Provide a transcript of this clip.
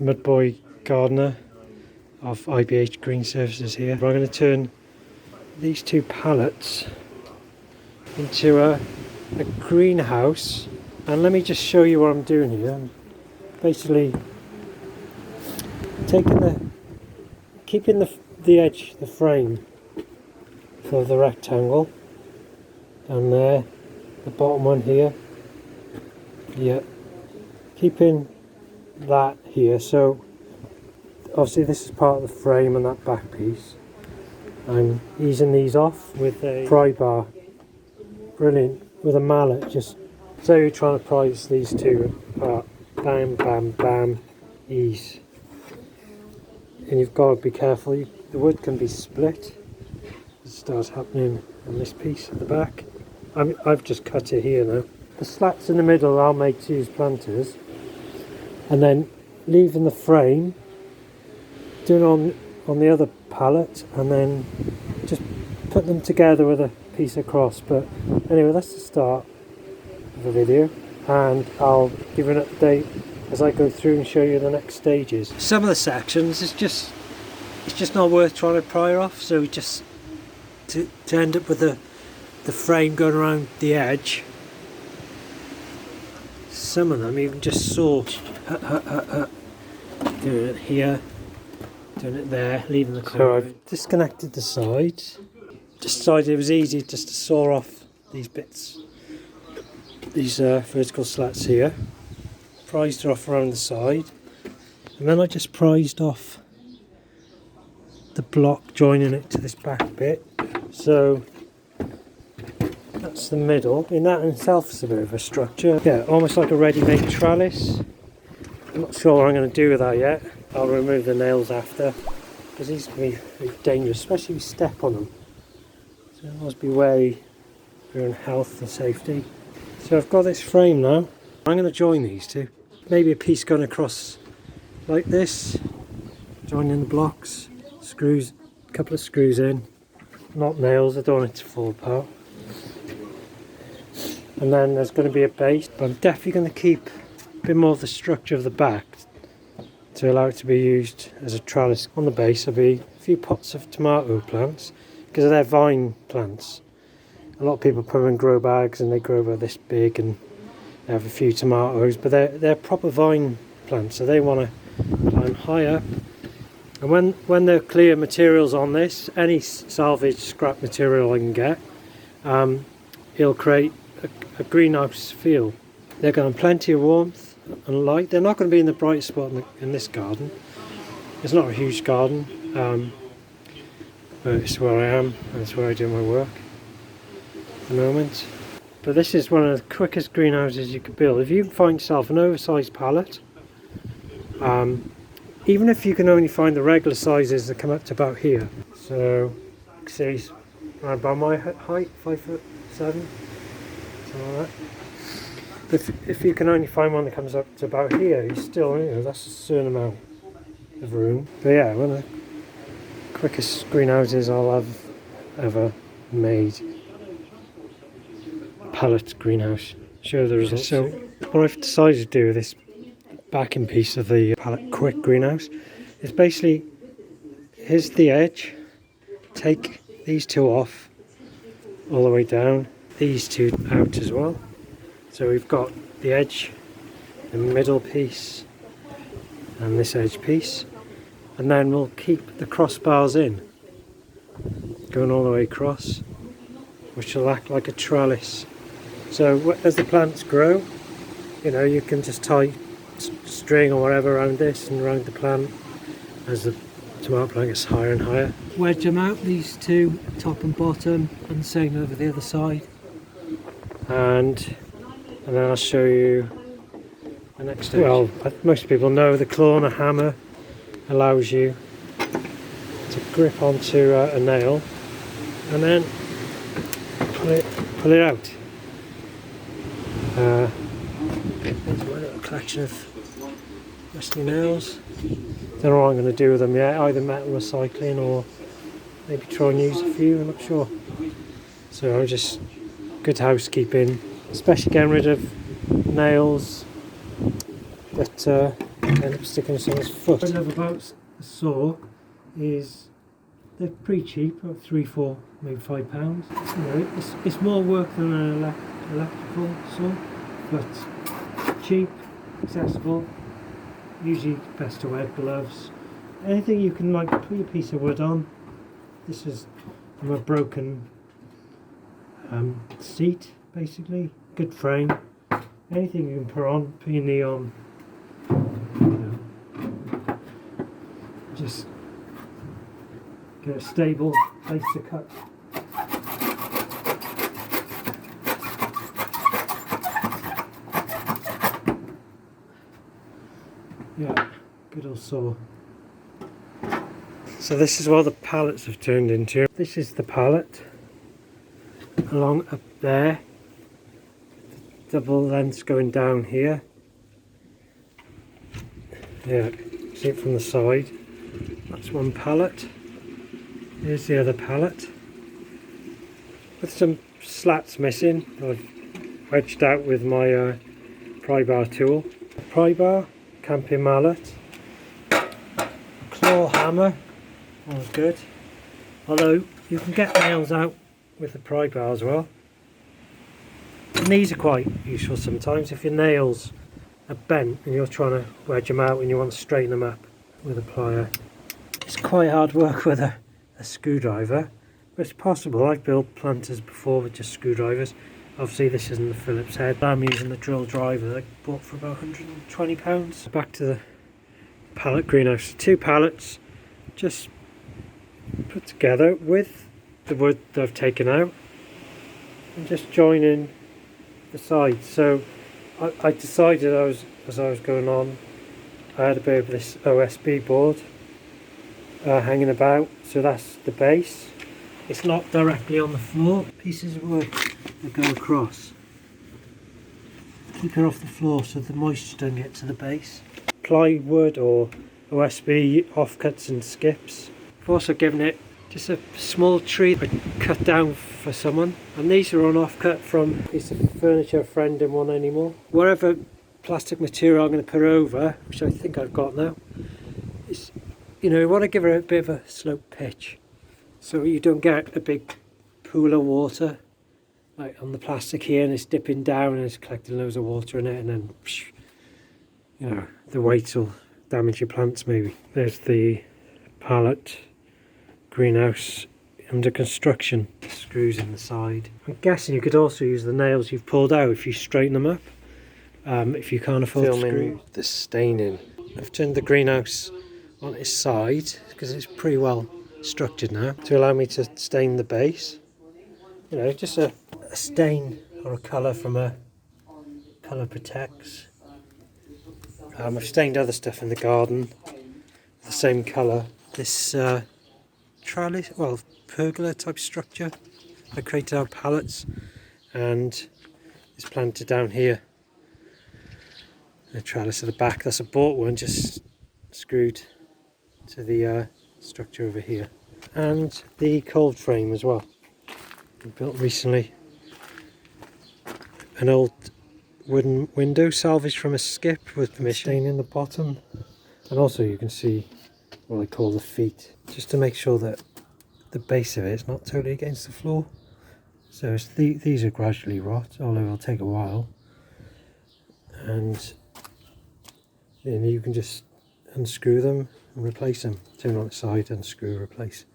Mudboy gardener of IBH Green Services here. I'm going to turn these two pallets into a greenhouse, and let me just show you what I'm doing here. I'm basically keeping the edge, the frame for the rectangle down there, the bottom one here, yeah, keeping that here. So obviously this is part of the frame and that back piece. I'm easing these off with a pry bar, brilliant, with a mallet. Just so you're trying to prise these two apart, bam bam bam, ease. And you've got to be careful, the wood can be split. It starts happening on this piece at the back. I've just cut it here now. The slats in the middle I'll make to use planters, and then leaving the frame, doing on the other pallet, and then just put them together with a piece across. But anyway, that's the start of the video, and I'll give you an update as I go through and show you the next stages. Some of the sections it's just not worth trying to pry off, so just to end up with the frame going around the edge. Some of them you can just saw, doing it here, doing it there, leaving the corner. So I've disconnected the sides. Decided it was easy just to saw off these bits, these vertical slats here. Prized her off around the side, and then I just prized off the block joining it to this back bit. So that's the middle. In that in itself is a bit of a structure. Yeah, almost like a ready-made trellis. I'm not sure what I'm going to do with that yet. I'll remove the nails after, because these can be very dangerous, especially if you step on them. So you must be wary for your own health and safety. So I've got this frame now. I'm going to join these two. Maybe a piece going across like this, joining the blocks, screws, a couple of screws in, not nails, I don't want it to fall apart. And then there's going to be a base, but I'm definitely going to keep a bit more of the structure of the back to allow it to be used as a trellis. On the base there'll be a few pots of tomato plants, because they're vine plants. A lot of people put them in grow bags and they grow about this big and they have a few tomatoes, but they're proper vine plants, so they want to climb high up. And when there are clear materials on this, any salvage scrap material I can get, it'll create a greenhouse feel. They're going to have plenty of warmth and light. They're not going to be in the brightest spot in this garden. It's not a huge garden, but it's where I am and it's where I do my work at the moment. But this is one of the quickest greenhouses you could build. If you can find yourself an oversized pallet, even if you can only find the regular sizes that come up to about here. So, you can see it's around about my height, 5'7", something like that. If you can only find one that comes up to about here, you still, that's a certain amount of room. But yeah, one of the quickest greenhouses I'll have ever made. Pallet greenhouse. Show the results. So what I've decided to do with this backing piece of the pallet quick greenhouse is basically, here's the edge, take these two off all the way down, these two out as well. So we've got the edge, the middle piece and this edge piece, and then we'll keep the crossbars in, going all the way across, which will act like a trellis. So as the plants grow, you can just tie string or whatever around this and around the plant as the tomato plant gets higher and higher. Wedge them out, these two, top and bottom, and the same over the other side. And then I'll show you the next stage. Well, most people know the claw on a hammer allows you to grip onto a nail and then pull it out. There's my little collection of rusty nails. Don't know what I'm going to do with them yet, either metal recycling or maybe try and use a few, I'm not sure. So I'm just good housekeeping, especially getting rid of nails that end up sticking someone's foot. What I love about a saw is they're pretty cheap, about £3, £4, maybe £5. You know, it's more work than an electrical saw, but cheap, accessible. Usually best to wear gloves. Anything you can like put a piece of wood on. This is from a broken seat, basically. Good frame. Anything you can put your knee on. You know, just get a stable place to cut. Yeah, good old saw. So this is what the pallets have turned into. This is the pallet along up there. Double lengths going down here. Yeah, see it from the side. That's one pallet. Here's the other pallet. With some slats missing, I've wedged out with my pry bar tool. Pry bar, camping mallet, claw hammer. All's good. Although you can get nails out with the pry bar as well. And these are quite useful sometimes if your nails are bent and you're trying to wedge them out and you want to straighten them up with a plier. It's quite hard work with a screwdriver, but it's possible. I've built planters before with just screwdrivers. Obviously this isn't the Phillips head. I'm using the drill driver that I bought for about £120. Back to the pallet greenhouse. 2 pallets just put together with the wood that I've taken out and just joining the sides. So I decided as I was going on, I had a bit of this OSB board hanging about, so that's the base. It's not directly on the floor. Pieces of wood that go across, keeping off the floor so the moisture doesn't get to the base. Plywood or OSB offcuts and skips. I've also given it just a small tree I cut down for someone, and these are on offcut from a piece of furniture a friend didn't want anymore. Whatever plastic material I'm going to put over, which I think I've got now, is, you know, you want to give it a bit of a slope pitch so you don't get a big pool of water like on the plastic here, and it's dipping down and it's collecting loads of water in it, and then you know, the weight will damage your plants maybe. There's the pallet greenhouse under construction. Screws in the side. I'm guessing you could also use the nails you've pulled out if you straighten them up, if you can't afford to screw. The staining. I've turned the greenhouse on its side because it's pretty well structured now to allow me to stain the base. You know, just a stain or a colour from a Colour Protects. I've stained other stuff in the garden the same colour. This trellis, well, pergola type structure I created out of pallets, and it's planted down here. The trellis at the back, that's a bought one, just screwed to the structure over here. And the cold frame as well, I built recently. An old wooden window salvaged from a skip with permission. Stain in the bottom, and also you can see what I call the feet, just to make sure that the base of it is not totally against the floor. So these are gradually rot, although it'll take a while, and then you can just unscrew them and replace them. Turn on its side, unscrew, replace.